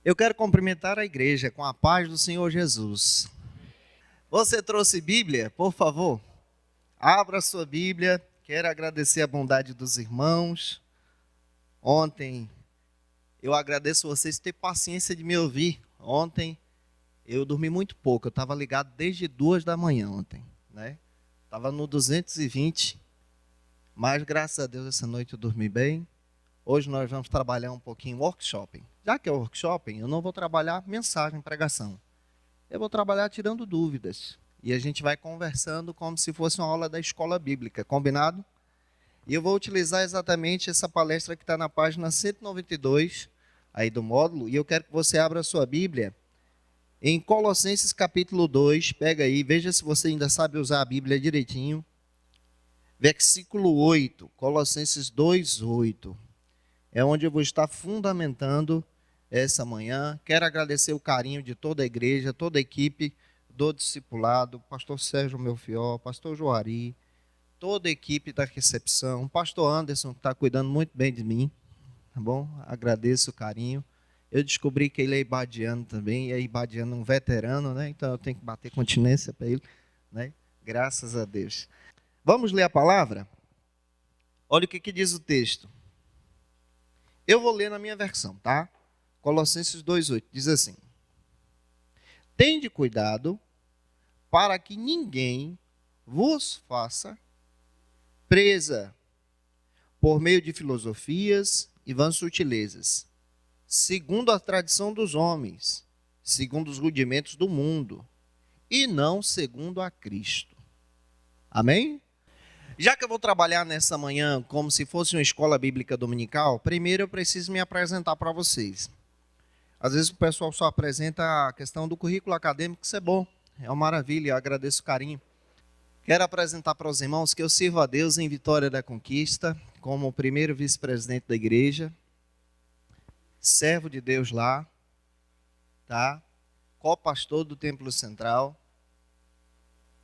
Eu quero cumprimentar a igreja com a paz do Senhor Jesus. Você trouxe Bíblia? Por favor, abra a sua Bíblia. Quero agradecer a bondade dos irmãos. Ontem, eu agradeço vocês ter paciência de me ouvir. Ontem, eu dormi muito pouco. Eu estava ligado desde 2 da manhã ontem, né? Estava no 220, mas graças a Deus essa noite eu dormi bem. Hoje nós vamos trabalhar um pouquinho workshop. Já que é workshop, eu não vou trabalhar mensagem, pregação. Eu vou trabalhar tirando dúvidas. E a gente vai conversando como se fosse uma aula da escola bíblica, combinado? E eu vou utilizar exatamente essa palestra que está na página 192, aí do módulo, e eu quero que você abra a sua Bíblia em Colossenses capítulo 2, pega aí, veja se você ainda sabe usar a Bíblia direitinho. Versículo 8, Colossenses 2, 8. É onde eu vou estar fundamentando essa manhã. Quero agradecer o carinho de toda a igreja, toda a equipe do discipulado, pastor Sérgio Melfior, pastor Joari, toda a equipe da recepção, pastor Anderson, que está cuidando muito bem de mim, tá bom? Agradeço o carinho. Eu descobri que ele é ibadiano também, e é ibadiano um veterano, né? Então eu tenho que bater continência para ele, né? Graças a Deus. Vamos ler a palavra? Olha o que diz o texto. Eu vou ler na minha versão, tá? Colossenses 2,8 diz assim: Tende cuidado para que ninguém vos faça presa por meio de filosofias e vãs sutilezas, segundo a tradição dos homens, segundo os rudimentos do mundo, e não segundo a Cristo. Amém? Já que eu vou trabalhar nessa manhã como se fosse uma escola bíblica dominical, primeiro eu preciso me apresentar para vocês. Às vezes o pessoal só apresenta a questão do currículo acadêmico, isso é bom, é uma maravilha, eu agradeço o carinho. Quero apresentar para os irmãos que eu sirvo a Deus em Vitória da Conquista, como o primeiro vice-presidente da igreja, servo de Deus lá, tá? Co-pastor do Templo Central,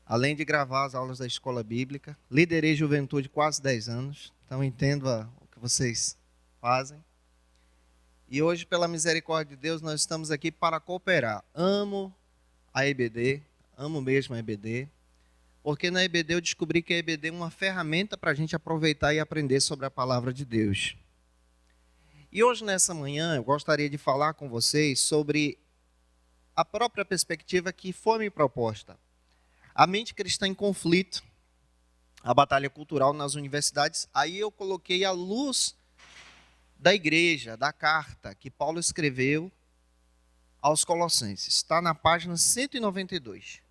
além de gravar as aulas da escola bíblica, liderei juventude quase 10 anos, então entendo o que vocês fazem. E hoje, pela misericórdia de Deus, nós estamos aqui para cooperar. Amo a EBD, amo mesmo a EBD, porque na EBD eu descobri que a EBD é uma ferramenta para a gente aproveitar e aprender sobre a palavra de Deus. E hoje, nessa manhã, eu gostaria de falar com vocês sobre a própria perspectiva que foi me proposta. A mente cristã em conflito, a batalha cultural nas universidades. Aí eu coloquei à luz da igreja, da carta que Paulo escreveu aos Colossenses. Está na página 192.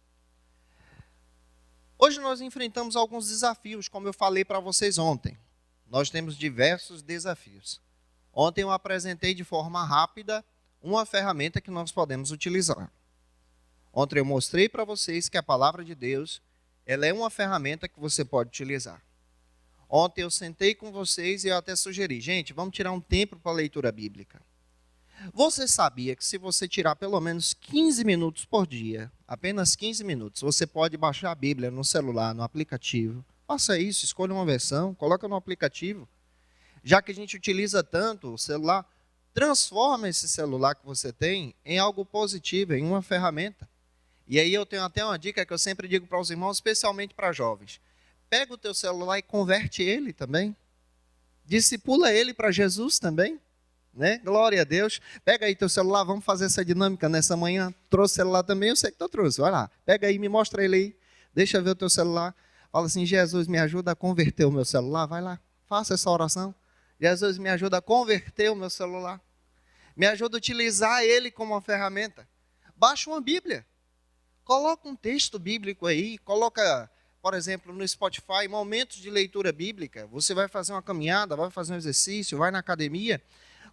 Hoje nós enfrentamos alguns desafios, como eu falei para vocês ontem. Nós temos diversos desafios. Ontem eu apresentei de forma rápida uma ferramenta que nós podemos utilizar. Ontem eu mostrei para vocês que a palavra de Deus, ela é uma ferramenta que você pode utilizar. Ontem eu sentei com vocês e eu até sugeri, gente, vamos tirar um tempo para a leitura bíblica. Você sabia que se você tirar pelo menos 15 minutos por dia, apenas 15 minutos, você pode baixar a Bíblia no celular, no aplicativo. Faça isso, escolha uma versão, coloca no aplicativo. Já que a gente utiliza tanto o celular, transforma esse celular que você tem em algo positivo, em uma ferramenta. E aí eu tenho até uma dica que eu sempre digo para os irmãos, especialmente para jovens. Pega o teu celular e converte ele também. Discipula ele para Jesus também. Né? Glória a Deus. Pega aí teu celular, vamos fazer essa dinâmica nessa manhã. Trouxe o celular também, eu sei que tu trouxe. Vai lá, pega aí, me mostra ele aí. Deixa eu ver o teu celular. Fala assim, Jesus, me ajuda a converter o meu celular. Vai lá, faça essa oração. Jesus, me ajuda a converter o meu celular. Me ajuda a utilizar ele como uma ferramenta. Baixa uma Bíblia. Coloca um texto bíblico aí, coloca, por exemplo, no Spotify, momentos de leitura bíblica. Você vai fazer uma caminhada, vai fazer um exercício, vai na academia.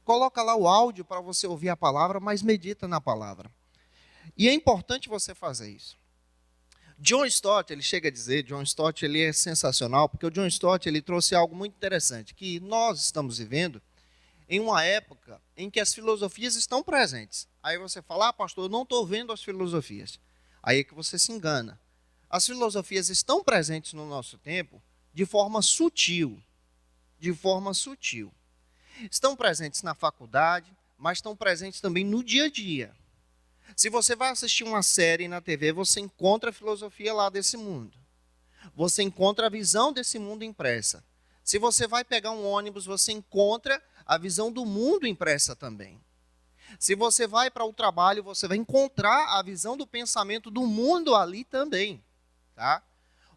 Coloca lá o áudio para você ouvir a palavra, mas medita na palavra. E é importante você fazer isso. John Stott, ele chega a dizer, John Stott ele é sensacional, porque o John Stott ele trouxe algo muito interessante, que nós estamos vivendo em uma época em que as filosofias estão presentes. Aí você fala, pastor, eu não estou vendo as filosofias. Aí é que você se engana. As filosofias estão presentes no nosso tempo de forma sutil. De forma sutil. Estão presentes na faculdade, mas estão presentes também no dia a dia. Se você vai assistir uma série na TV, você encontra a filosofia lá desse mundo. Você encontra a visão desse mundo impressa. Se você vai pegar um ônibus, você encontra a visão do mundo impressa também. Se você vai para o trabalho, você vai encontrar a visão do pensamento do mundo ali também. Tá?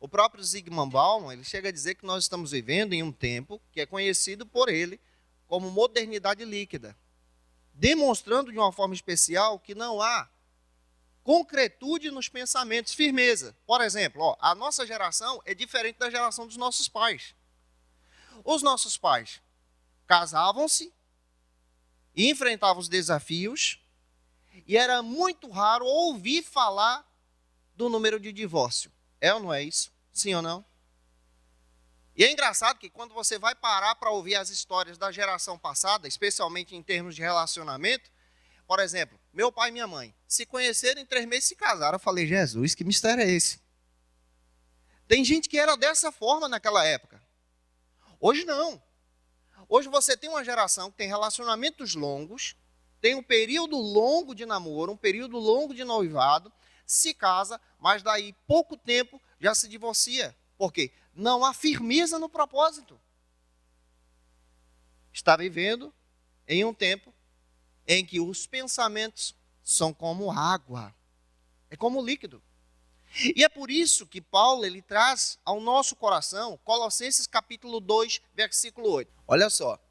O próprio Zygmunt Bauman, ele chega a dizer que nós estamos vivendo em um tempo que é conhecido por ele como modernidade líquida, demonstrando de uma forma especial que não há concretude nos pensamentos, firmeza. Por exemplo, a nossa geração é diferente da geração dos nossos pais. Os nossos pais casavam-se, enfrentavam os desafios, e era muito raro ouvir falar do número de divórcio. É ou não é isso? Sim ou não? E é engraçado que quando você vai parar para ouvir as histórias da geração passada, especialmente em termos de relacionamento, por exemplo, meu pai e minha mãe se conheceram, em 3 meses se casaram. Eu falei, Jesus, que mistério é esse? Tem gente que era dessa forma naquela época. Hoje não. Hoje você tem uma geração que tem relacionamentos longos, tem um período longo de namoro, um período longo de noivado, se casa, mas daí pouco tempo já se divorcia. Por quê? Não há firmeza no propósito. Está vivendo em um tempo em que os pensamentos são como água, é como líquido. E é por isso que Paulo ele traz ao nosso coração Colossenses capítulo 2, versículo 8. Olha só,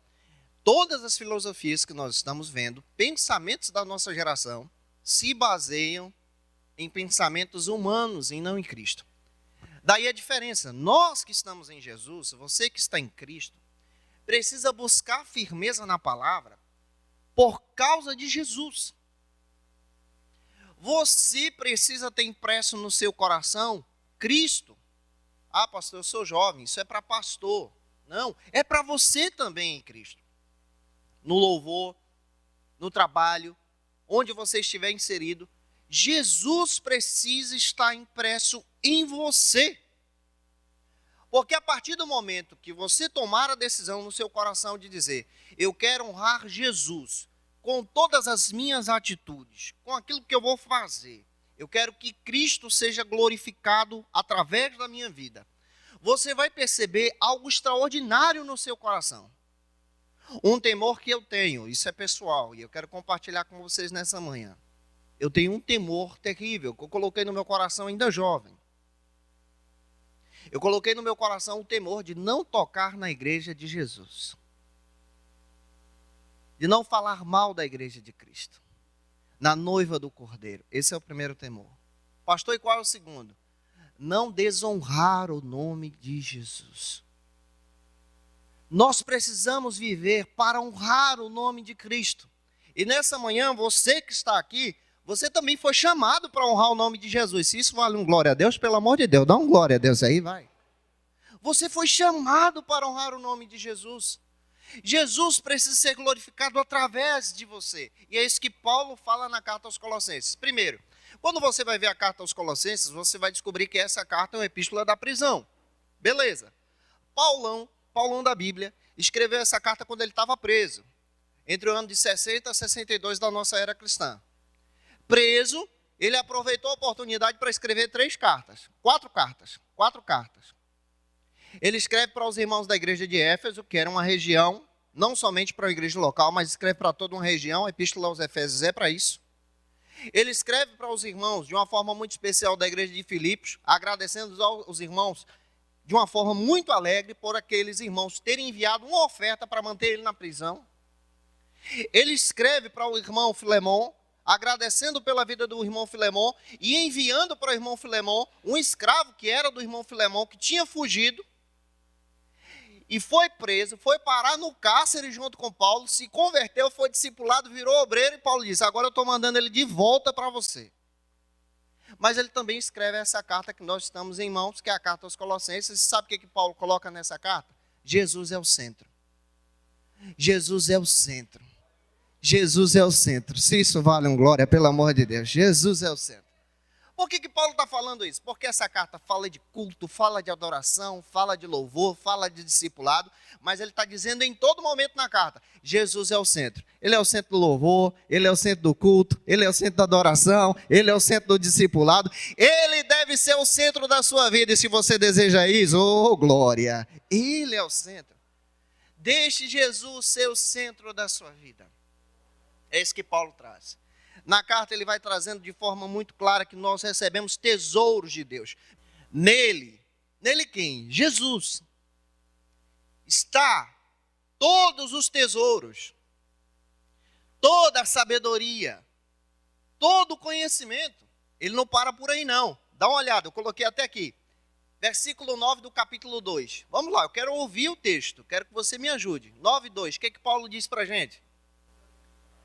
todas as filosofias que nós estamos vendo, pensamentos da nossa geração, se baseiam em pensamentos humanos e não em Cristo. Daí a diferença, nós que estamos em Jesus, você que está em Cristo, precisa buscar firmeza na palavra por causa de Jesus. Você precisa ter impresso no seu coração Cristo. Ah, pastor, eu sou jovem, isso é para pastor. Não, é para você também em Cristo. No louvor, no trabalho, onde você estiver inserido, Jesus precisa estar impresso em você. Porque a partir do momento que você tomar a decisão no seu coração de dizer, eu quero honrar Jesus com todas as minhas atitudes, com aquilo que eu vou fazer, eu quero que Cristo seja glorificado através da minha vida, você vai perceber algo extraordinário no seu coração. Um temor que eu tenho, isso é pessoal, e eu quero compartilhar com vocês nessa manhã. Eu tenho um temor terrível, que eu coloquei no meu coração ainda jovem. Eu coloquei no meu coração o temor de não tocar na igreja de Jesus. De não falar mal da igreja de Cristo. Na noiva do Cordeiro. Esse é o primeiro temor. Pastor, e qual é o segundo? Não desonrar o nome de Jesus. Nós precisamos viver para honrar o nome de Cristo. E nessa manhã, você que está aqui, você também foi chamado para honrar o nome de Jesus. Se isso vale um glória a Deus, pelo amor de Deus, dá um glória a Deus aí, vai. Você foi chamado para honrar o nome de Jesus. Jesus precisa ser glorificado através de você. E é isso que Paulo fala na carta aos Colossenses. Primeiro, quando você vai ver a carta aos Colossenses, você vai descobrir que essa carta é uma epístola da prisão. Beleza. Paulão da Bíblia, escreveu essa carta quando ele estava preso. Entre o ano de 60 a 62 da nossa era cristã. Preso, ele aproveitou a oportunidade para escrever 4 cartas. Ele escreve para os irmãos da igreja de Éfeso, que era uma região, não somente para a igreja local, mas escreve para toda uma região. A epístola aos Efésios é para isso. Ele escreve para os irmãos, de uma forma muito especial, da igreja de Filipos, agradecendo aos irmãos de uma forma muito alegre por aqueles irmãos terem enviado uma oferta para manter ele na prisão. Ele escreve para o irmão Filemon, agradecendo pela vida do irmão Filemon e enviando para o irmão Filemon um escravo que era do irmão Filemon, que tinha fugido e foi preso, foi parar no cárcere junto com Paulo, se converteu, foi discipulado, virou obreiro, e Paulo disse, agora eu estou mandando ele de volta para você. Mas ele também escreve essa carta que nós estamos em mãos, que é a carta aos Colossenses. Sabe o que Paulo coloca nessa carta? Jesus é o centro. Jesus é o centro. Jesus é o centro. Se isso vale um glória, pelo amor de Deus. Jesus é o centro. Por que Paulo está falando isso? Porque essa carta fala de culto, fala de adoração, fala de louvor, fala de discipulado, mas ele está dizendo em todo momento na carta, Jesus é o centro. Ele é o centro do louvor, ele é o centro do culto, ele é o centro da adoração, ele é o centro do discipulado. Ele deve ser o centro da sua vida, e se você deseja isso, oh glória, ele é o centro. Deixe Jesus ser o centro da sua vida. É isso que Paulo traz. Na carta ele vai trazendo de forma muito clara que nós recebemos tesouros de Deus. Nele quem? Jesus. Está todos os tesouros, toda a sabedoria, todo o conhecimento. Ele não para por aí não. Dá uma olhada, eu coloquei até aqui. Versículo 9 do capítulo 2. Vamos lá, eu quero ouvir o texto, quero que você me ajude. 9:2, o que Paulo diz para a gente?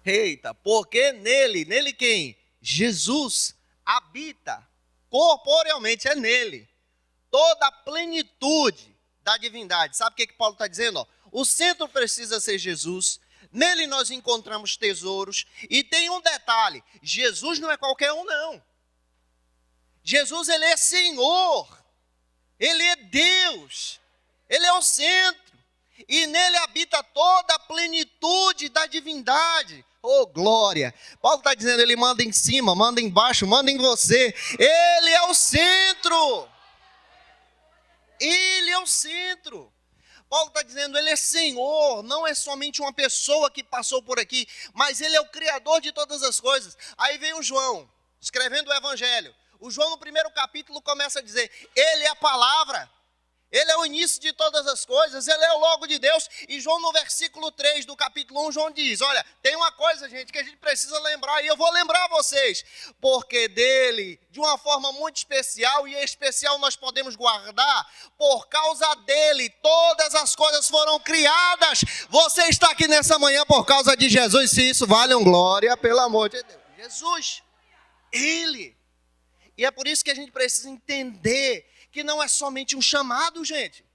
Eita, porque nele quem? Jesus habita corporealmente, é nele, toda a plenitude da divindade. Sabe o que Paulo está dizendo? Ó? O centro precisa ser Jesus, nele nós encontramos tesouros, e tem um detalhe, Jesus não é qualquer um não. Jesus, ele é Senhor, ele é Deus, ele é o centro, e nele habita toda a plenitude da divindade. Oh, glória! Paulo está dizendo, ele manda em cima, manda embaixo, manda em você. Ele é o centro. Ele é o centro. Paulo está dizendo, ele é Senhor, não é somente uma pessoa que passou por aqui, mas ele é o Criador de todas as coisas. Aí vem o João, escrevendo o Evangelho. O João no primeiro capítulo começa a dizer, ele é a palavra. Ele é o início de todas as coisas, ele é o logo de Deus. E João no versículo 3 do capítulo 1, João diz, olha, tem uma coisa, gente, que a gente precisa lembrar, e eu vou lembrar vocês, porque dele, de uma forma muito especial, e especial nós podemos guardar, por causa dele, todas as coisas foram criadas. Você está aqui nessa manhã por causa de Jesus, se isso vale um glória, pelo amor de Deus. Jesus, ele. E é por isso que a gente precisa entender que não é somente um chamado, gente.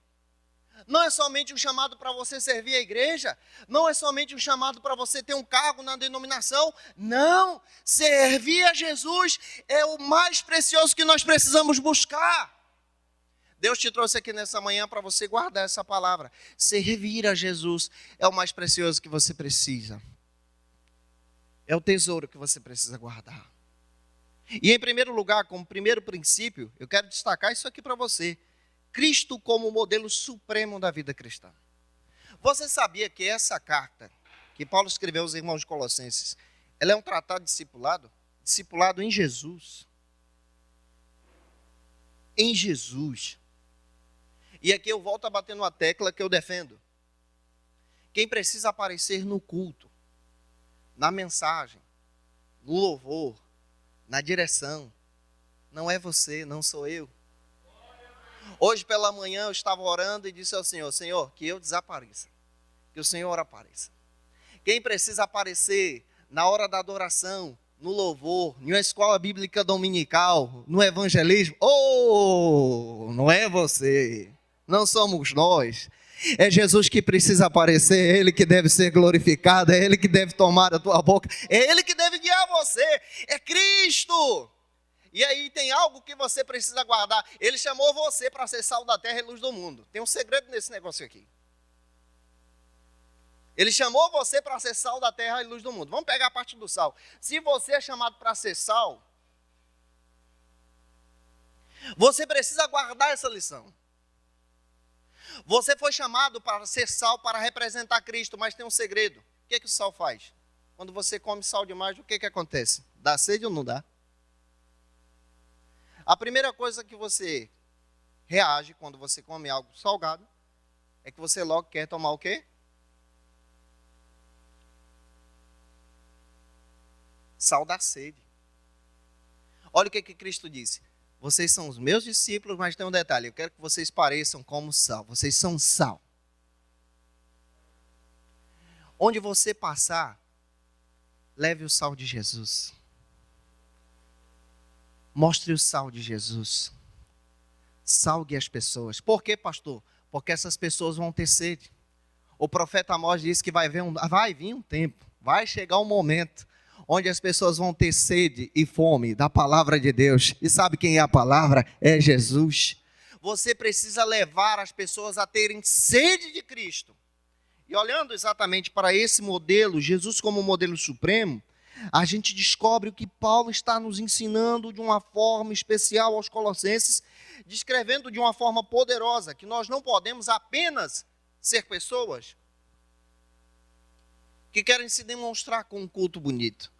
Não é somente um chamado para você servir a igreja. Não é somente um chamado para você ter um cargo na denominação. Não, servir a Jesus é o mais precioso que nós precisamos buscar. Deus te trouxe aqui nessa manhã para você guardar essa palavra. Servir a Jesus é o mais precioso que você precisa. É o tesouro que você precisa guardar. E em primeiro lugar, como primeiro princípio, eu quero destacar isso aqui para você. Cristo como modelo supremo da vida cristã. Você sabia que essa carta que Paulo escreveu aos irmãos de Colossenses, ela é um tratado discipulado? Discipulado em Jesus. Em Jesus. E aqui eu volto a bater numa tecla que eu defendo. Quem precisa aparecer no culto, na mensagem, no louvor, na direção, não é você, não sou eu. Hoje pela manhã eu estava orando e disse ao Senhor, Senhor, que eu desapareça, que o Senhor apareça. Quem precisa aparecer na hora da adoração, no louvor, em uma escola bíblica dominical, no evangelismo, não é você, não somos nós. É Jesus que precisa aparecer, é Ele que deve ser glorificado, é Ele que deve tomar a tua boca, é Ele que deve guiar você, é Cristo. E aí tem algo que você precisa guardar. Ele chamou você para ser sal da terra e luz do mundo. Tem um segredo nesse negócio aqui. Ele chamou você para ser sal da terra e luz do mundo. Vamos pegar a parte do sal. Se você é chamado para ser sal, você precisa guardar essa lição. Você foi chamado para ser sal, para representar Cristo, mas tem um segredo. O que o sal faz? Quando você come sal demais, o que acontece? Dá sede ou não dá? A primeira coisa que você reage quando você come algo salgado é que você logo quer tomar o quê? Sal da sede. Olha o que Cristo disse. Vocês são os meus discípulos, mas tem um detalhe. Eu quero que vocês pareçam como sal. Vocês são sal. Onde você passar, leve o sal de Jesus. Mostre o sal de Jesus. Salgue as pessoas. Por quê, pastor? Porque essas pessoas vão ter sede. O profeta Amós disse que vai vir um tempo, vai chegar um momento onde as pessoas vão ter sede e fome da palavra de Deus. E sabe quem é a palavra? É Jesus. Você precisa levar as pessoas a terem sede de Cristo. E olhando exatamente para esse modelo, Jesus como modelo supremo, a gente descobre o que Paulo está nos ensinando de uma forma especial aos Colossenses, descrevendo de uma forma poderosa que nós não podemos apenas ser pessoas que querem se demonstrar com um culto bonito.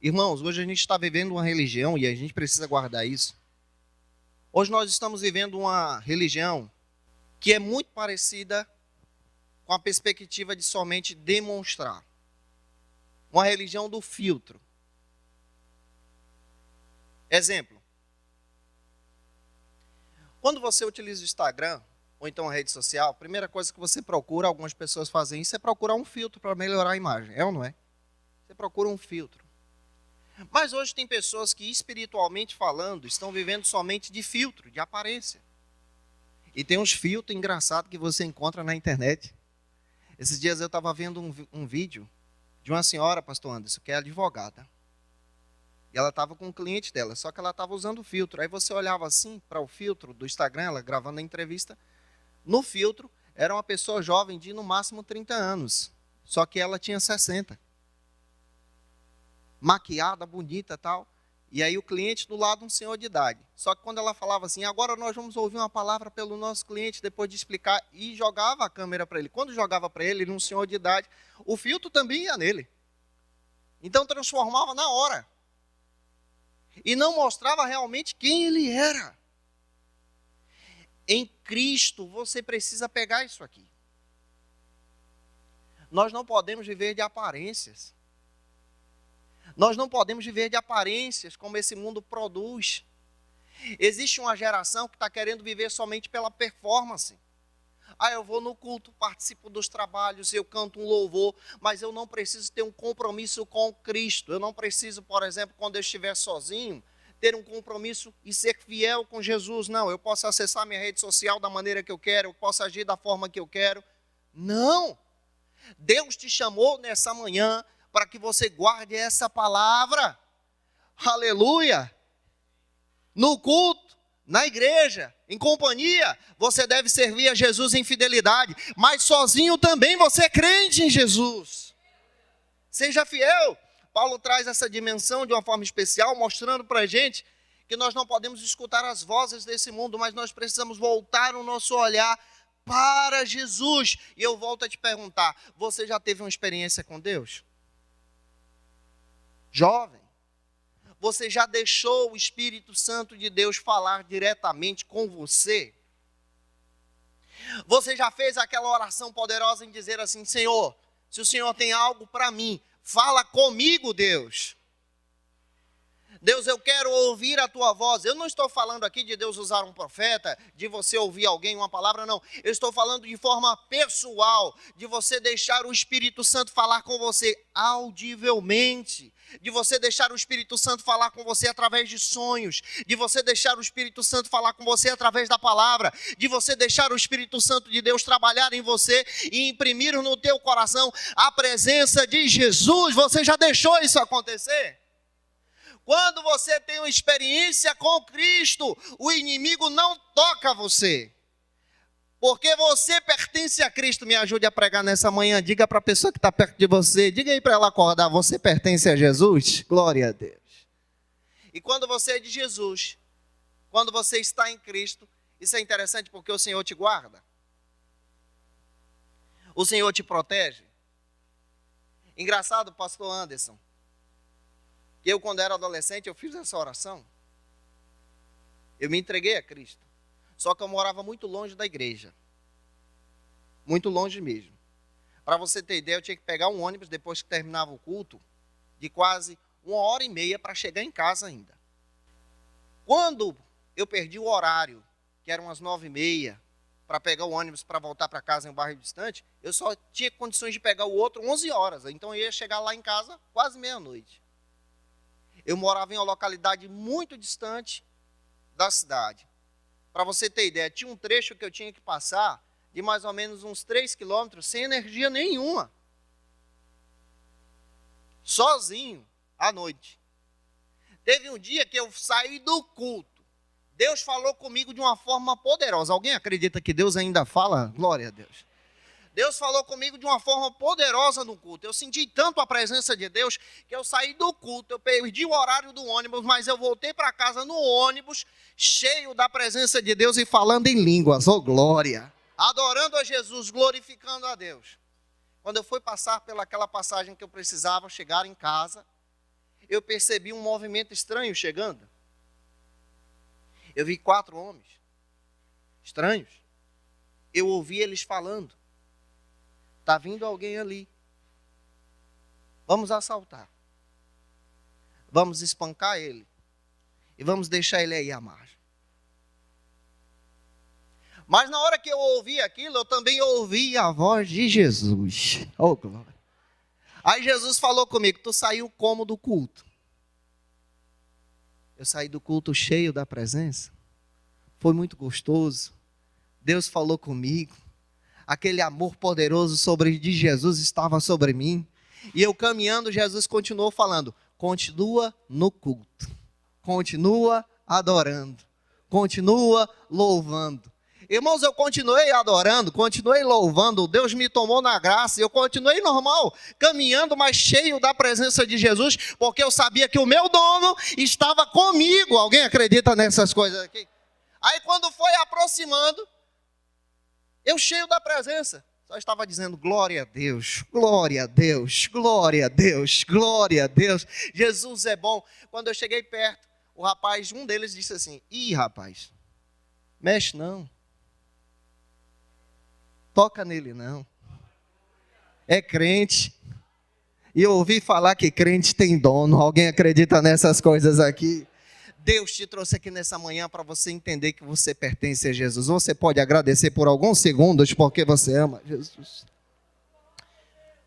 Irmãos, hoje a gente está vivendo uma religião e a gente precisa guardar isso. Hoje nós estamos vivendo uma religião que é muito parecida com a perspectiva de somente demonstrar. Uma religião do filtro. Exemplo. Quando você utiliza o Instagram, ou então a rede social, a primeira coisa que você procura, algumas pessoas fazem isso, é procurar um filtro para melhorar a imagem. É ou não é? Você procura um filtro. Mas hoje tem pessoas que, espiritualmente falando, estão vivendo somente de filtro, de aparência. E tem uns filtros engraçados que você encontra na internet. Esses dias eu estava vendo um vídeo de uma senhora, pastor Anderson, que é advogada. E ela estava com um cliente dela, só que ela estava usando o filtro. Aí você olhava assim para o filtro do Instagram, ela gravando a entrevista. No filtro, era uma pessoa jovem de no máximo 30 anos. Só que ela tinha 60. Maquiada, bonita e tal. E aí o cliente do lado, um senhor de idade. Só que quando ela falava assim, agora nós vamos ouvir uma palavra pelo nosso cliente, depois de explicar, e jogava a câmera para ele. Quando jogava para ele, um senhor de idade, o filtro também ia nele. Então transformava na hora. E não mostrava realmente quem ele era. Em Cristo, você precisa pegar isso aqui. Nós não podemos viver de aparências. Nós não podemos viver de aparências como esse mundo produz. Existe uma geração que está querendo viver somente pela performance. Eu vou no culto, participo dos trabalhos, eu canto um louvor, mas eu não preciso ter um compromisso com Cristo. Eu não preciso, por exemplo, quando eu estiver sozinho, ter um compromisso e ser fiel com Jesus. Não, eu posso acessar minha rede social da maneira que eu quero, eu posso agir da forma que eu quero. Não! Deus te chamou nessa manhã para que você guarde essa palavra. Aleluia! No culto, na igreja, em companhia, você deve servir a Jesus em fidelidade, mas sozinho também você é crente em Jesus. Seja fiel. Paulo traz essa dimensão de uma forma especial, mostrando para a gente que nós não podemos escutar as vozes desse mundo, mas nós precisamos voltar o nosso olhar para Jesus. E eu volto a te perguntar, você já teve uma experiência com Deus? Jovem, você já deixou o Espírito Santo de Deus falar diretamente com você? Você já fez aquela oração poderosa em dizer assim, Senhor, se o Senhor tem algo para mim, fala comigo, Deus. Deus, eu quero ouvir a tua voz. Eu não estou falando aqui de Deus usar um profeta, de você ouvir alguém, uma palavra, não. Eu estou falando de forma pessoal, de você deixar o Espírito Santo falar com você audivelmente, de você deixar o Espírito Santo falar com você através de sonhos, de você deixar o Espírito Santo falar com você através da palavra, de você deixar o Espírito Santo de Deus trabalhar em você e imprimir no teu coração a presença de Jesus. Você já deixou isso acontecer? Quando você tem uma experiência com Cristo, o inimigo não toca você. Porque você pertence a Cristo. Me ajude a pregar nessa manhã. Diga para a pessoa que está perto de você. Diga aí para ela acordar. Você pertence a Jesus? Glória a Deus. E quando você é de Jesus, quando você está em Cristo, isso é interessante porque o Senhor te guarda. O Senhor te protege. Engraçado, pastor Anderson, que eu, quando era adolescente, eu fiz essa oração. Eu me entreguei a Cristo. Só que eu morava muito longe da igreja. Muito longe mesmo. Para você ter ideia, eu tinha que pegar um ônibus depois que terminava o culto, de quase 1h30 para chegar em casa ainda. Quando eu perdi o horário, que eram umas 9h30, para pegar o ônibus para voltar para casa em um bairro distante, eu só tinha condições de pegar o outro 11 horas. Então eu ia chegar lá em casa quase meia-noite. Eu morava em uma localidade muito distante da cidade. Para você ter ideia, tinha um trecho que eu tinha que passar de mais ou menos uns 3 quilômetros sem energia nenhuma. Sozinho. à noite. Teve um dia que eu saí do culto. Deus falou comigo de uma forma poderosa. Alguém acredita que Deus ainda fala? Glória a Deus. Deus falou comigo de uma forma poderosa no culto. Eu senti tanto a presença de Deus que eu saí do culto, eu perdi o horário do ônibus, mas eu voltei para casa no ônibus, cheio da presença de Deus e falando em línguas. Oh, glória! Adorando a Jesus, glorificando a Deus. Quando eu fui passar pelaquela passagem que eu precisava chegar em casa, eu percebi um movimento estranho chegando. Eu vi 4 homens estranhos. Eu ouvi eles falando. Está vindo alguém ali. Vamos assaltar. Vamos espancar ele. E vamos deixar ele aí à margem. Mas na hora que eu ouvi aquilo, eu também ouvi a voz de Jesus. Oh, glória. Aí Jesus falou comigo, tu saiu como do culto? Eu saí do culto cheio da presença. Foi muito gostoso. Deus falou comigo. Aquele amor poderoso de Jesus estava sobre mim. E eu caminhando, Jesus continuou falando, continua no culto. Continua adorando. Continua louvando. Irmãos, eu continuei adorando, continuei louvando, Deus me tomou na graça, eu continuei normal, caminhando, mas cheio da presença de Jesus, porque eu sabia que o meu dono estava comigo. Alguém acredita nessas coisas aqui? Aí quando foi aproximando, eu cheio da presença, só estava dizendo glória a Deus, glória a Deus, glória a Deus, glória a Deus, Jesus é bom. Quando eu cheguei perto, o rapaz, um deles disse assim, ih rapaz, mexe não, toca nele não, é crente. E eu ouvi falar que crente tem dono. Alguém acredita nessas coisas aqui? Deus te trouxe aqui nessa manhã para você entender que você pertence a Jesus. Você pode agradecer por alguns segundos porque você ama Jesus.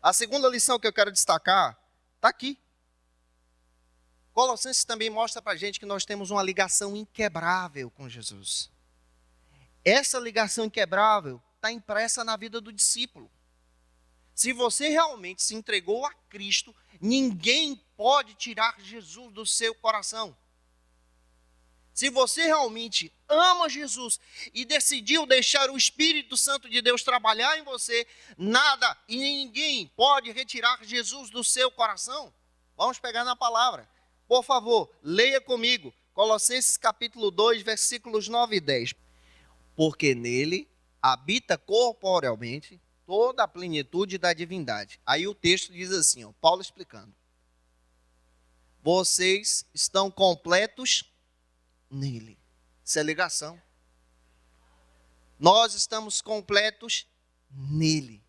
A segunda lição que eu quero destacar está aqui. Colossenses também mostra para a gente que nós temos uma ligação inquebrável com Jesus. Essa ligação inquebrável está impressa na vida do discípulo. Se você realmente se entregou a Cristo, ninguém pode tirar Jesus do seu coração. Se você realmente ama Jesus e decidiu deixar o Espírito Santo de Deus trabalhar em você, nada e ninguém pode retirar Jesus do seu coração. Vamos pegar na palavra. Por favor, leia comigo. Colossenses capítulo 2, versículos 9 e 10. Porque nele habita corporealmente toda a plenitude da divindade. Aí o texto diz assim, ó, Paulo explicando. Vocês estão completos nele. Isso é ligação. Nós estamos completos nele.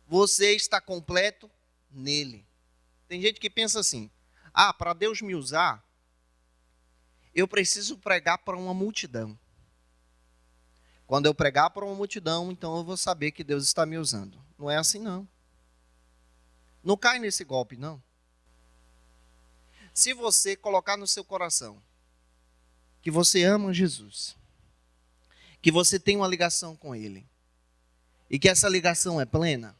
Você está completo nele. Tem gente que pensa assim, para Deus me usar, eu preciso pregar para uma multidão. Quando eu pregar para uma multidão, então eu vou saber que Deus está me usando. Não é assim não. Não cai nesse golpe não. Se você colocar no seu coração que você ama Jesus, que você tem uma ligação com Ele, e que essa ligação é plena,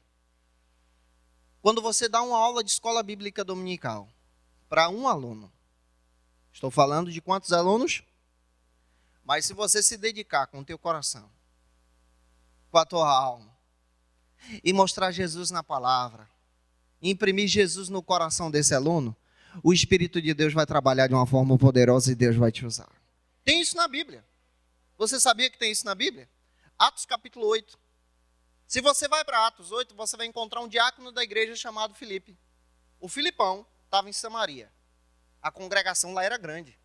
quando você dá uma aula de escola bíblica dominical para um aluno, estou falando de quantos alunos? Mas se você se dedicar com o teu coração, com a tua alma, e mostrar Jesus na palavra, e imprimir Jesus no coração desse aluno, o Espírito de Deus vai trabalhar de uma forma poderosa e Deus vai te usar. Tem isso na Bíblia. Você sabia que tem isso na Bíblia? Atos capítulo 8. Se você vai para Atos 8, você vai encontrar um diácono da igreja chamado Filipe. O Filipão estava em Samaria. A congregação lá era grande.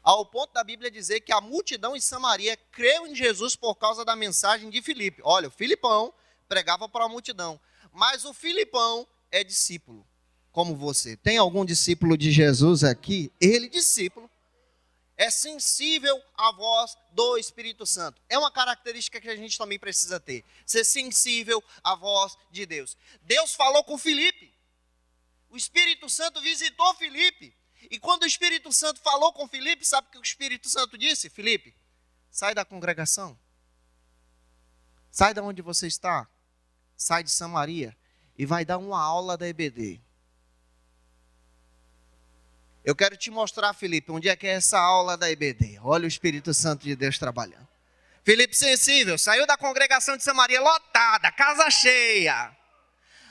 Ao ponto da Bíblia dizer que a multidão em Samaria creu em Jesus por causa da mensagem de Filipe. Olha, o Filipão pregava para a multidão. Mas o Filipão é discípulo, como você. Tem algum discípulo de Jesus aqui? Ele, discípulo, é sensível à voz do Espírito Santo. É uma característica que a gente também precisa ter. Ser sensível à voz de Deus. Deus falou com Filipe. O Espírito Santo visitou Filipe. E quando o Espírito Santo falou com Filipe, sabe o que o Espírito Santo disse? Filipe, sai da congregação. Sai da onde você está. Sai de Samaria. E vai dar uma aula da EBD. Eu quero te mostrar, Felipe, onde é que é essa aula da EBD. Olha o Espírito Santo de Deus trabalhando. Felipe sensível, saiu da congregação de Samaria lotada, casa cheia.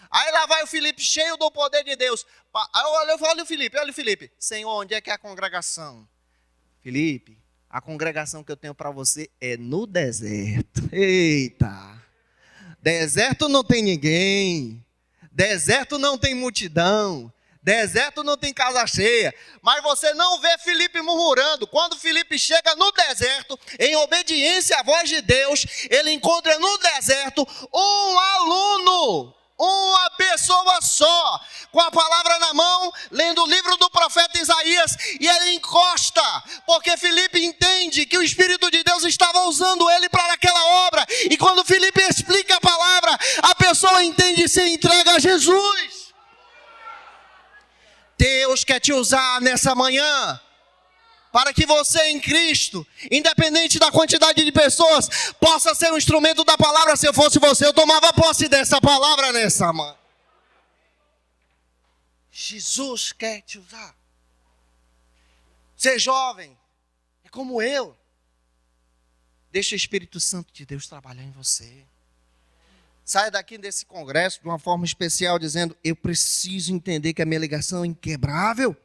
Aí lá vai o Felipe cheio do poder de Deus. Aí olha o Felipe. Senhor, onde é que é a congregação? Felipe, a congregação que eu tenho para você é no deserto. Eita! Deserto não tem ninguém. Deserto não tem multidão. Deserto não tem casa cheia. Mas você não vê Felipe murmurando. Quando Felipe chega no deserto, em obediência à voz de Deus, ele encontra no deserto um aluno. Uma pessoa só, com a palavra na mão, lendo o livro do profeta Isaías, e ele encosta, porque Felipe entende que o Espírito de Deus estava usando ele para aquela obra, e quando Felipe explica a palavra, a pessoa entende e se entrega a Jesus. Deus quer te usar nessa manhã, para que você em Cristo, independente da quantidade de pessoas, possa ser um instrumento da palavra. Se eu fosse você, eu tomava posse dessa palavra nessa manhã. Jesus quer te usar. Ser jovem é como eu. Deixa o Espírito Santo de Deus trabalhar em você. Saia daqui desse congresso de uma forma especial, dizendo: eu preciso entender que a minha ligação é inquebrável.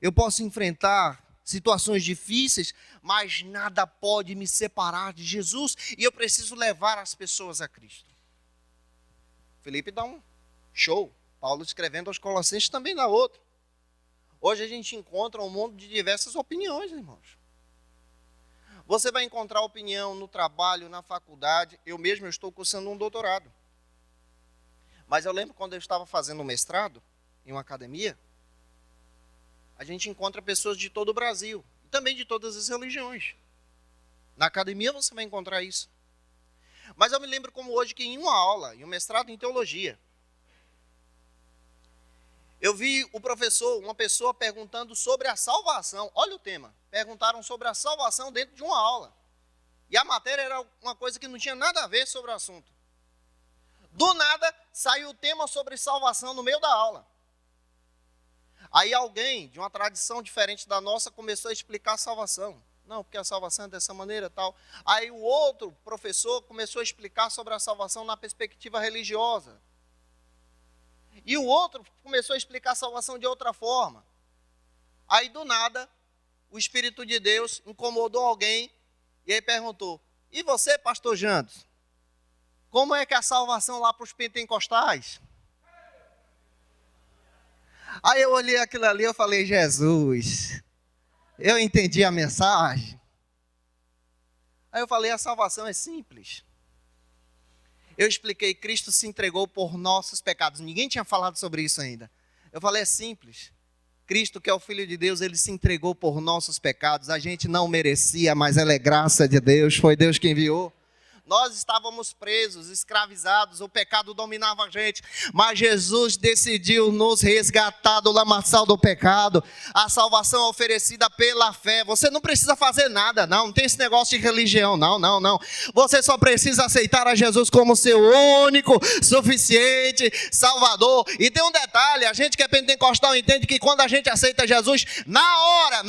Eu posso enfrentar situações difíceis, mas nada pode me separar de Jesus, e eu preciso levar as pessoas a Cristo. Felipe dá um show. Paulo escrevendo aos Colossenses também dá outro. Hoje a gente encontra um mundo de diversas opiniões, irmãos. Você vai encontrar opinião no trabalho, na faculdade. Eu mesmo estou cursando um doutorado. Mas eu lembro quando eu estava fazendo um mestrado em uma academia, a gente encontra pessoas de todo o Brasil, e também de todas as religiões. Na academia você vai encontrar isso. Mas eu me lembro como hoje que em uma aula, em um mestrado em teologia, eu vi o professor, uma pessoa perguntando sobre a salvação. Olha o tema, perguntaram sobre a salvação dentro de uma aula. E a matéria era uma coisa que não tinha nada a ver sobre o assunto. Do nada, saiu o tema sobre salvação no meio da aula. Aí alguém, de uma tradição diferente da nossa, começou a explicar a salvação. Não, porque a salvação é dessa maneira e tal. Aí o outro professor começou a explicar sobre a salvação na perspectiva religiosa. E o outro começou a explicar a salvação de outra forma. Aí do nada, o Espírito de Deus incomodou alguém e aí perguntou: e você, pastor Jantos, como é que é a salvação lá para os pentecostais? Aí eu olhei aquilo ali e falei: Jesus, eu entendi a mensagem. Aí eu falei: a salvação é simples. Eu expliquei: Cristo se entregou por nossos pecados. Ninguém tinha falado sobre isso ainda. Eu falei: é simples. Cristo, que é o Filho de Deus, ele se entregou por nossos pecados. A gente não merecia, mas ela é graça de Deus. Foi Deus quem enviou. Nós estávamos presos, escravizados, o pecado dominava a gente, mas Jesus decidiu nos resgatar do lamaçal do pecado. A salvação é oferecida pela fé. Você não precisa fazer nada, não tem esse negócio de religião, não. Você só precisa aceitar a Jesus como seu único, suficiente Salvador. E tem um detalhe: a gente que é pentecostal entende que quando a gente aceita Jesus, na hora,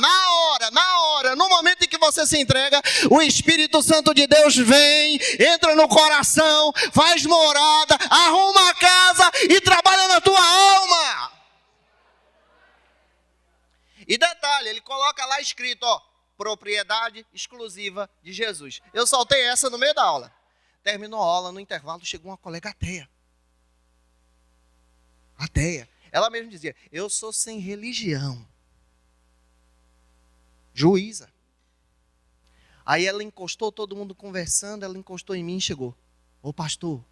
no momento em que você se entrega, o Espírito Santo de Deus vem, entra no coração, faz morada, arruma a casa e trabalha na tua alma. E detalhe, ele coloca lá escrito, propriedade exclusiva de Jesus. Eu soltei essa no meio da aula. Terminou a aula, no intervalo chegou uma colega ateia. Ela mesma dizia: eu sou sem religião. Juíza. Aí ela encostou, todo mundo conversando, ela encostou em mim e chegou: ô pastor,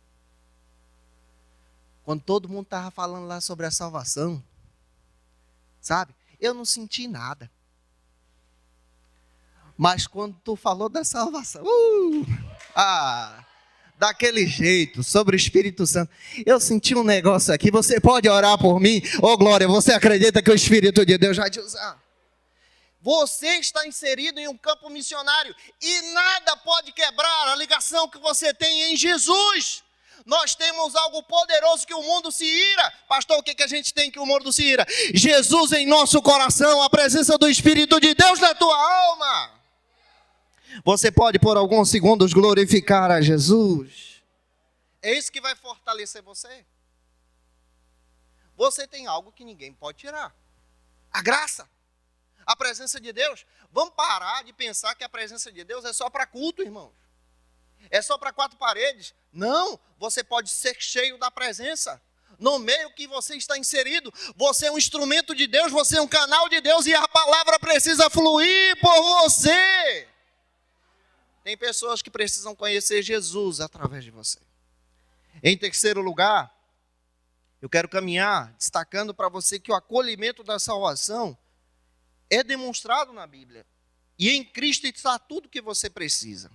quando todo mundo estava falando lá sobre a salvação, sabe, eu não senti nada. Mas quando tu falou da salvação, daquele jeito, sobre o Espírito Santo, eu senti um negócio aqui. Você pode orar por mim? Ô Glória, você acredita que o Espírito de Deus vai te usar? Você está inserido em um campo missionário e nada pode quebrar a ligação que você tem em Jesus. Nós temos algo poderoso que o mundo se ira. Pastor, o que a gente tem que o mundo se ira? Jesus em nosso coração, a presença do Espírito de Deus na tua alma. Você pode por alguns segundos glorificar a Jesus. É isso que vai fortalecer você. Você tem algo que ninguém pode tirar. A graça. A presença de Deus. Vamos parar de pensar que a presença de Deus é só para culto, irmãos. É só para quatro paredes. Não, você pode ser cheio da presença. No meio que você está inserido, você é um instrumento de Deus, você é um canal de Deus e a palavra precisa fluir por você. Tem pessoas que precisam conhecer Jesus através de você. Em terceiro lugar, eu quero caminhar destacando para você que o acolhimento da salvação é demonstrado na Bíblia. E em Cristo está tudo que você precisa.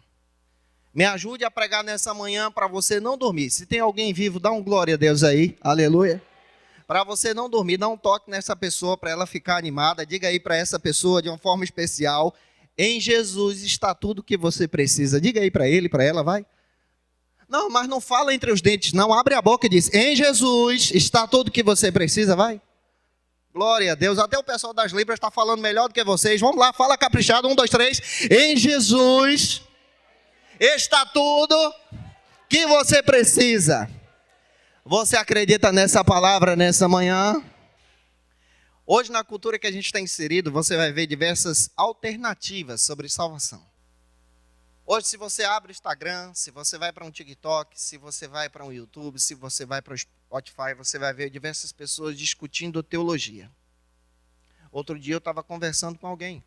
Me ajude a pregar nessa manhã para você não dormir. Se tem alguém vivo, dá um glória a Deus aí. Aleluia. Para você não dormir, dá um toque nessa pessoa para ela ficar animada. Diga aí para essa pessoa de uma forma especial. Em Jesus está tudo que você precisa. Diga aí para ele, para ela, vai. Não, mas não fala entre os dentes, não. Abre a boca e diz, em Jesus está tudo que você precisa, vai. Glória a Deus. Até o pessoal das Libras está falando melhor do que vocês. Vamos lá, fala caprichado. 1, 2, 3. Em Jesus está tudo que você precisa. Você acredita nessa palavra nessa manhã? Hoje, na cultura que a gente está inserido, você vai ver diversas alternativas sobre salvação. Hoje, se você abre o Instagram, se você vai para um TikTok, se você vai para um YouTube, se você vai para o Spotify, você vai ver diversas pessoas discutindo teologia. Outro dia eu estava conversando com alguém.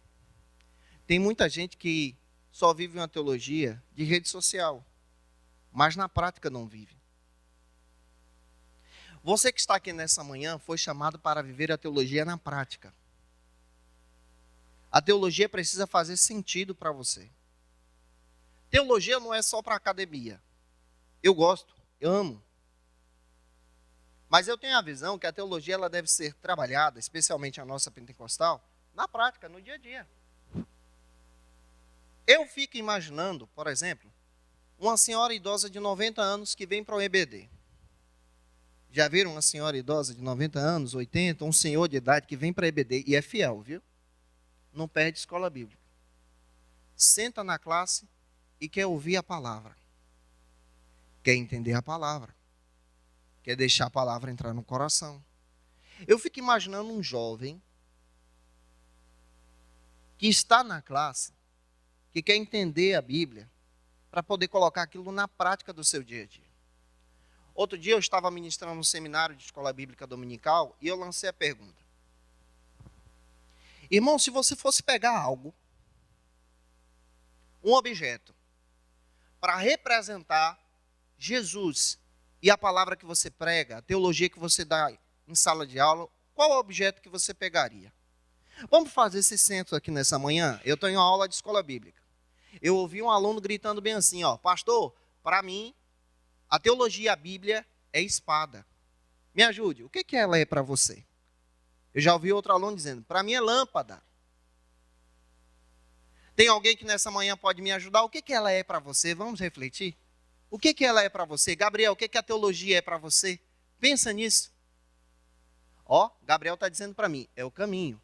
Tem muita gente que só vive uma teologia de rede social, mas na prática não vive. Você que está aqui nessa manhã foi chamado para viver a teologia na prática. A teologia precisa fazer sentido para você. Teologia não é só para academia. Eu gosto, eu amo. Mas eu tenho a visão que a teologia ela deve ser trabalhada, especialmente a nossa pentecostal, na prática, no dia a dia. Eu fico imaginando, por exemplo, uma senhora idosa de 90 anos que vem para o EBD. Já viram uma senhora idosa de 90 anos, 80, um senhor de idade que vem para o EBD e é fiel, viu? Não perde escola bíblica. Senta na classe e quer ouvir a palavra. Quer entender a palavra. Quer deixar a palavra entrar no coração. Eu fico imaginando um jovem que está na classe, que quer entender a Bíblia, para poder colocar aquilo na prática do seu dia a dia. Outro dia eu estava ministrando um seminário de escola bíblica dominical e eu lancei a pergunta. Irmão, se você fosse pegar algo, um objeto, para representar Jesus e a palavra que você prega, a teologia que você dá em sala de aula, qual objeto que você pegaria? Vamos fazer esse centro aqui nessa manhã? Eu tenho uma aula de escola bíblica. Eu ouvi um aluno gritando bem assim, ó, pastor, para mim, a teologia, a Bíblia é espada. Me ajude, o que ela é para você? Eu já ouvi outro aluno dizendo, para mim é lâmpada. Tem alguém que nessa manhã pode me ajudar? O que ela é para você? Vamos refletir? O que ela é para você? Gabriel, o que a teologia é para você? Pensa nisso. Ó, Gabriel está dizendo para mim, é o caminho.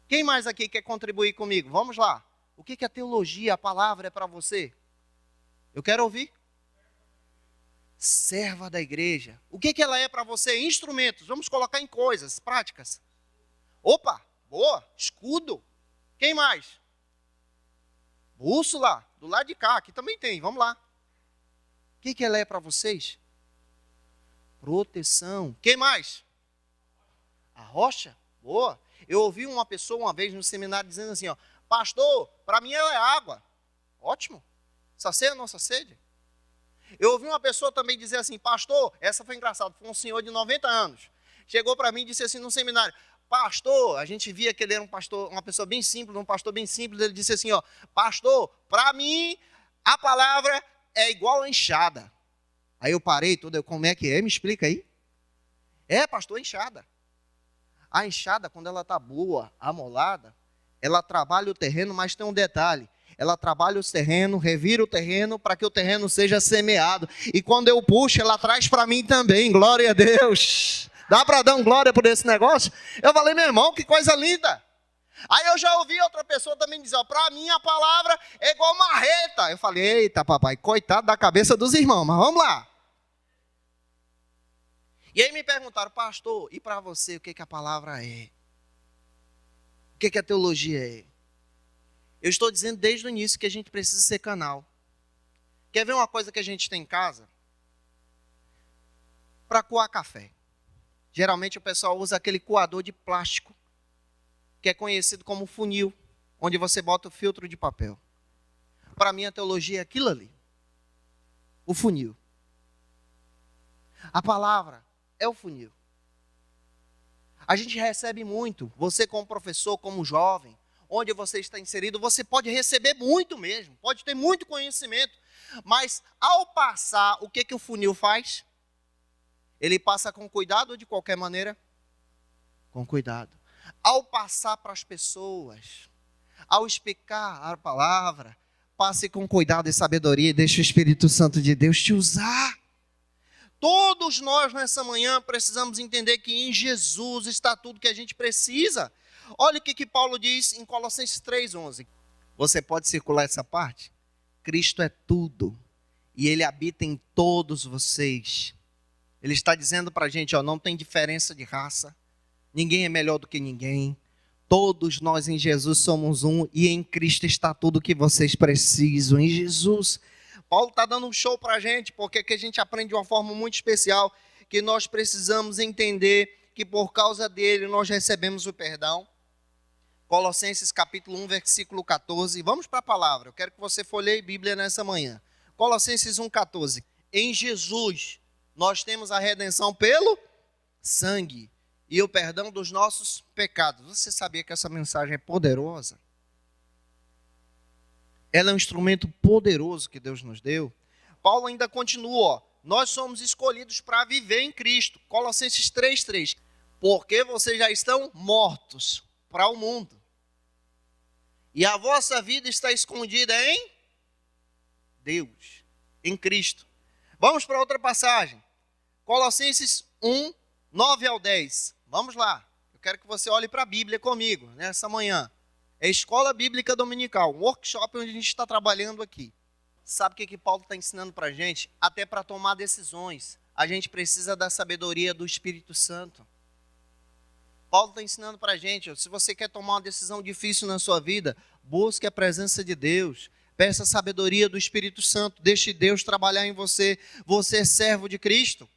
Quem mais aqui quer contribuir comigo? Vamos lá. O que a teologia, a palavra é para você? Eu quero ouvir. Serva da igreja. O que ela é para você? Instrumentos. Vamos colocar em coisas, práticas. Opa, boa. Escudo. Quem mais? Bússola. Do lado de cá, aqui também tem. Vamos lá. O que ela é para vocês? Proteção. Quem mais? A rocha. Boa. Eu ouvi uma pessoa uma vez no seminário dizendo assim, ó, pastor, para mim ela é água. Ótimo. Sacia a nossa sede. Eu ouvi uma pessoa também dizer assim, pastor, essa foi engraçada, foi um senhor de 90 anos. Chegou para mim e disse assim no seminário, pastor, a gente via que ele era um pastor, uma pessoa bem simples, um pastor bem simples, ele disse assim, ó, pastor, para mim a palavra é igual a enxada. Aí eu parei tudo, como é que é? Me explica aí. É, pastor, enxada. A enxada, quando ela está boa, amolada, ela trabalha o terreno, mas tem um detalhe. ela trabalha os terrenos, revira o terreno para que o terreno seja semeado. E quando eu puxo, ela traz para mim também. Glória a Deus. Dá para dar um glória por esse negócio? Eu falei, meu irmão, que coisa linda. Aí eu já ouvi outra pessoa também dizer, para mim a palavra é igual marreta. Eu falei, eita papai, coitado da cabeça dos irmãos, mas vamos lá. E aí me perguntaram, pastor, e para você o que a palavra é? O que a teologia é? Eu estou dizendo desde o início que a gente precisa ser canal. Quer ver uma coisa que a gente tem em casa? Para coar café. Geralmente o pessoal usa aquele coador de plástico, que é conhecido como funil, onde você bota o filtro de papel. Para mim a teologia é aquilo ali. O funil. A palavra é o funil. A gente recebe muito. Você como professor, como jovem, onde você está inserido, você pode receber muito mesmo. Pode ter muito conhecimento. Mas ao passar, o que o funil faz? Ele passa com cuidado ou de qualquer maneira? Com cuidado. Ao passar para as pessoas, ao explicar a palavra, passe com cuidado e sabedoria e deixe o Espírito Santo de Deus te usar. Todos nós nessa manhã precisamos entender que em Jesus está tudo que a gente precisa. Olha o que Paulo diz em Colossenses 3:11. Você pode circular essa parte? Cristo é tudo e Ele habita em todos vocês. Ele está dizendo para a gente, não tem diferença de raça, ninguém é melhor do que ninguém. Todos nós em Jesus somos um e em Cristo está tudo que vocês precisam. Em Jesus. Paulo está dando um show para a gente, porque que a gente aprende de uma forma muito especial, que nós precisamos entender que por causa dele nós recebemos o perdão. Colossenses capítulo 1, versículo 14. Vamos para a palavra, eu quero que você folheie a Bíblia nessa manhã. Colossenses 1,14. Em Jesus nós temos a redenção pelo sangue e o perdão dos nossos pecados. Você sabia que essa mensagem é poderosa? Ela é um instrumento poderoso que Deus nos deu. Paulo ainda continua, nós somos escolhidos para viver em Cristo. Colossenses 3:3. Porque vocês já estão mortos para o mundo. E a vossa vida está escondida em Deus, em Cristo. Vamos para outra passagem. Colossenses 1, 9 ao 10. Vamos lá. Eu quero que você olhe para a Bíblia comigo nessa manhã. É Escola Bíblica Dominical, um workshop onde a gente está trabalhando aqui. Sabe o que Paulo está ensinando para a gente? Até para tomar decisões, a gente precisa da sabedoria do Espírito Santo. Paulo está ensinando para a gente, se você quer tomar uma decisão difícil na sua vida, busque a presença de Deus, peça a sabedoria do Espírito Santo, deixe Deus trabalhar em você, você é servo de Cristo.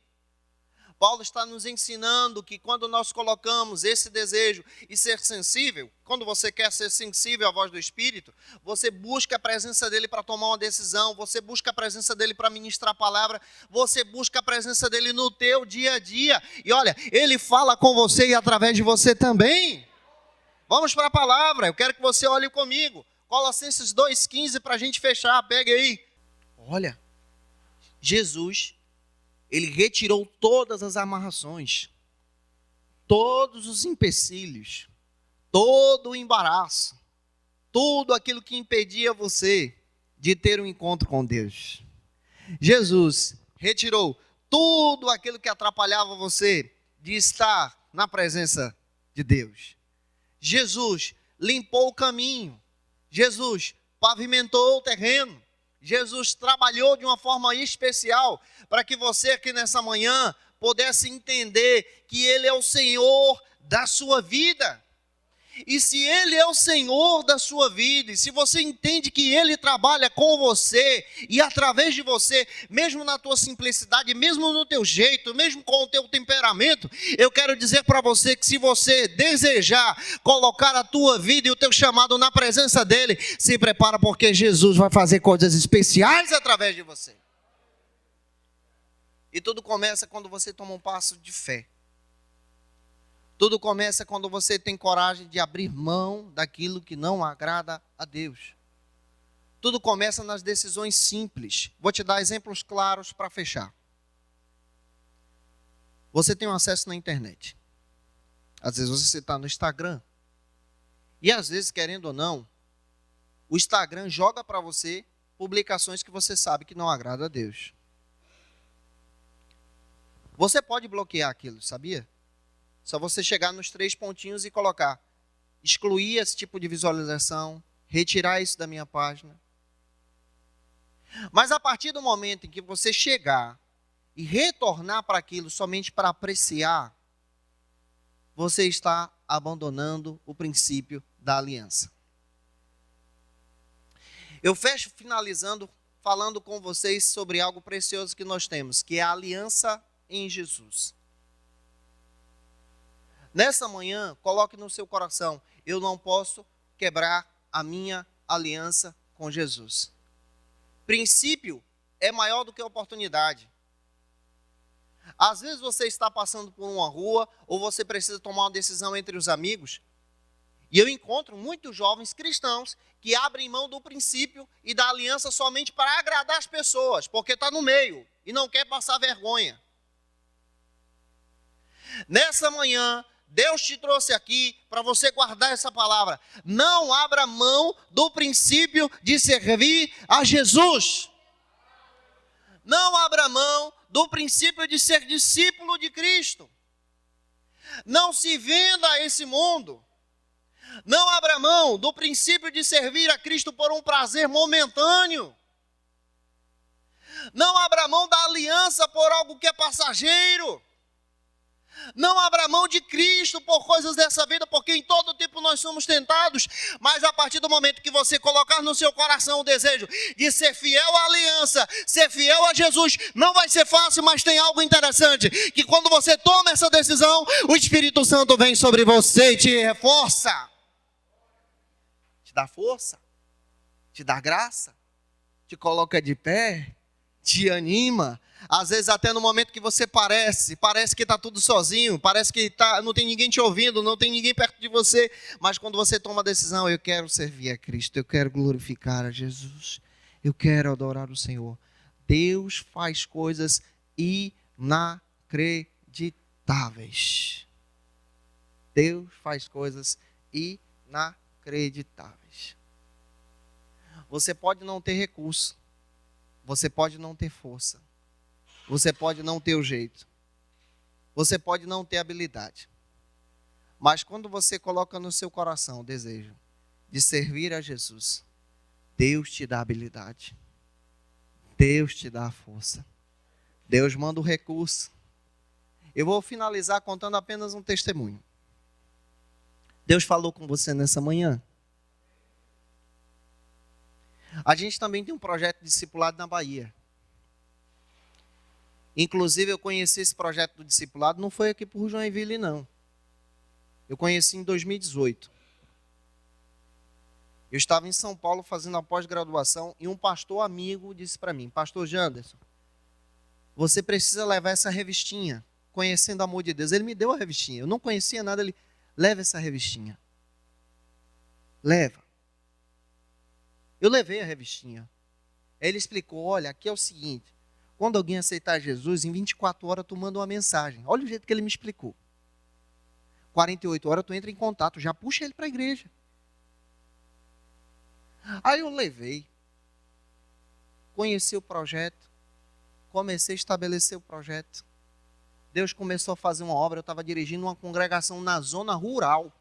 Paulo está nos ensinando que quando nós colocamos esse desejo e ser sensível, quando você quer ser sensível à voz do Espírito, você busca a presença dele para tomar uma decisão, você busca a presença dele para ministrar a palavra, você busca a presença dele no teu dia a dia. E olha, ele fala com você e através de você também. Vamos para a palavra, eu quero que você olhe comigo. Colossenses 2,15 para a gente fechar, pega aí. Olha, Jesus, ele retirou todas as amarrações, todos os empecilhos, todo o embaraço, tudo aquilo que impedia você de ter um encontro com Deus. Jesus retirou tudo aquilo que atrapalhava você de estar na presença de Deus. Jesus limpou o caminho. Jesus pavimentou o terreno. Jesus trabalhou de uma forma especial para que você aqui nessa manhã pudesse entender que Ele é o Senhor da sua vida. E se Ele é o Senhor da sua vida, e se você entende que Ele trabalha com você e através de você, mesmo na tua simplicidade, mesmo no teu jeito, mesmo com o teu temperamento, eu quero dizer para você que se você desejar colocar a tua vida e o teu chamado na presença dEle, se prepara porque Jesus vai fazer coisas especiais através de você. E tudo começa quando você toma um passo de fé. Tudo começa quando você tem coragem de abrir mão daquilo que não agrada a Deus. Tudo começa nas decisões simples. Vou te dar exemplos claros para fechar. Você tem um acesso na internet. Às vezes você está no Instagram. E às vezes, querendo ou não, O Instagram joga para você publicações que você sabe que não agrada a Deus. Você pode bloquear aquilo, sabia? Só você chegar nos 3 pontinhos e colocar, excluir esse tipo de visualização, retirar isso da minha página. Mas a partir do momento em que você chegar e retornar para aquilo somente para apreciar, você está abandonando o princípio da aliança. Eu fecho finalizando, falando com vocês sobre algo precioso que nós temos, que é a aliança em Jesus. Nessa manhã, coloque no seu coração, eu não posso quebrar a minha aliança com Jesus. Princípio é maior do que oportunidade. Às vezes você está passando por uma rua, ou você precisa tomar uma decisão entre os amigos, e eu encontro muitos jovens cristãos que abrem mão do princípio e da aliança somente para agradar as pessoas, porque está no meio e não quer passar vergonha. Nessa manhã, Deus te trouxe aqui para você guardar essa palavra. Não abra mão do princípio de servir a Jesus. Não abra mão do princípio de ser discípulo de Cristo. Não se venda a esse mundo. Não abra mão do princípio de servir a Cristo por um prazer momentâneo. Não abra mão da aliança por algo que é passageiro. Não abra mão de Cristo por coisas dessa vida, porque em todo tempo nós somos tentados, mas a partir do momento que você colocar no seu coração o desejo de ser fiel à aliança, ser fiel a Jesus, não vai ser fácil, mas tem algo interessante, que quando você toma essa decisão, o Espírito Santo vem sobre você e te reforça, te dá força, te dá graça, te coloca de pé, te anima. Às vezes até no momento que você parece que está tudo sozinho, parece que não tem ninguém te ouvindo, não tem ninguém perto de você, mas quando você toma a decisão, eu quero servir a Cristo, eu quero glorificar a Jesus, eu quero adorar o Senhor. Deus faz coisas inacreditáveis. Deus faz coisas inacreditáveis. Você pode não ter recurso, você pode não ter força, você pode não ter o jeito, você pode não ter habilidade, mas quando você coloca no seu coração o desejo de servir a Jesus, Deus te dá habilidade, Deus te dá a força, Deus manda o recurso. Eu vou finalizar contando apenas um testemunho. Deus falou com você nessa manhã. A gente também tem um projeto de discipulado na Bahia. Inclusive, eu conheci esse projeto do discipulado, não foi aqui por Joinville, não. Eu conheci em 2018. Eu estava em São Paulo fazendo a pós-graduação e um pastor amigo disse para mim, Pastor Janderson, você precisa levar essa revistinha, Conhecendo o Amor de Deus. Ele me deu a revistinha, eu não conhecia nada, ele, leva essa revistinha. Leva. Eu levei a revistinha. Ele explicou, olha, aqui é o seguinte, quando alguém aceitar Jesus, em 24 horas tu manda uma mensagem. Olha o jeito que ele me explicou. 48 horas tu entra em contato, já puxa ele para a igreja. Aí eu levei, conheci o projeto, comecei a estabelecer o projeto. Deus começou a fazer uma obra, eu estava dirigindo uma congregação na zona rural.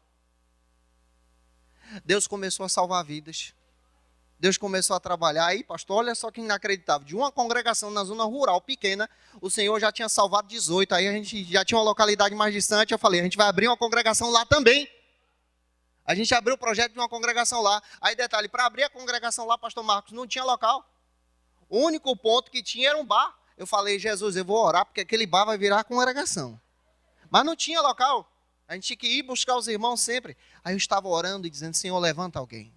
Deus começou a salvar vidas. Deus começou a trabalhar. Aí, pastor, olha só que inacreditável. De uma congregação na zona rural pequena, o Senhor já tinha salvado 18. Aí a gente já tinha uma localidade mais distante. Eu falei, a gente vai abrir uma congregação lá também. A gente abriu o projeto de uma congregação lá. Aí, detalhe, para abrir a congregação lá, pastor Marcos, não tinha local. O único ponto que tinha era um bar. Eu falei, Jesus, eu vou orar, porque aquele bar vai virar congregação. Mas não tinha local. A gente tinha que ir buscar os irmãos sempre. Aí eu estava orando e dizendo, Senhor, levanta alguém.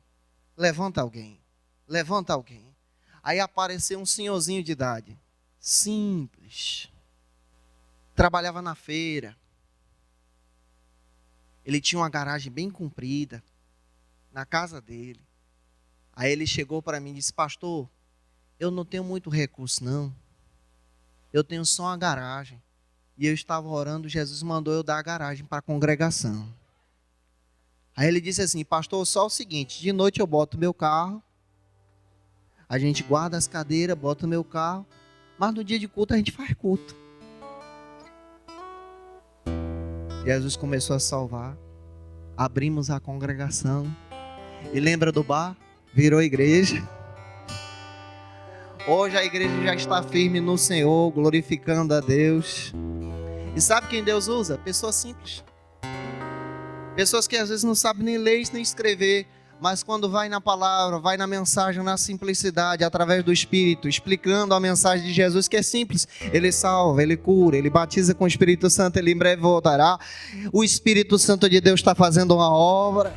Levanta alguém. Levanta alguém. Aí apareceu um senhorzinho de idade, simples, trabalhava na feira. Ele tinha uma garagem bem comprida na casa dele. Aí ele chegou para mim e disse, pastor, eu não tenho muito recurso não, eu tenho só uma garagem. E eu estava orando, Jesus mandou eu dar a garagem para a congregação. Aí ele disse assim: pastor, só o seguinte, de noite eu boto meu carro, a gente guarda as cadeiras, bota o meu carro, mas no dia de culto a gente faz culto. Jesus começou a salvar, abrimos a congregação, e lembra do bar? Virou igreja. Hoje a igreja já está firme no Senhor, glorificando a Deus. E sabe quem Deus usa? Pessoas simples. Pessoas que às vezes não sabem nem ler nem escrever, mas quando vai na palavra, vai na mensagem, na simplicidade, através do Espírito, explicando a mensagem de Jesus, que é simples. Ele salva, Ele cura, Ele batiza com o Espírito Santo, Ele em breve voltará. O Espírito Santo de Deus está fazendo uma obra.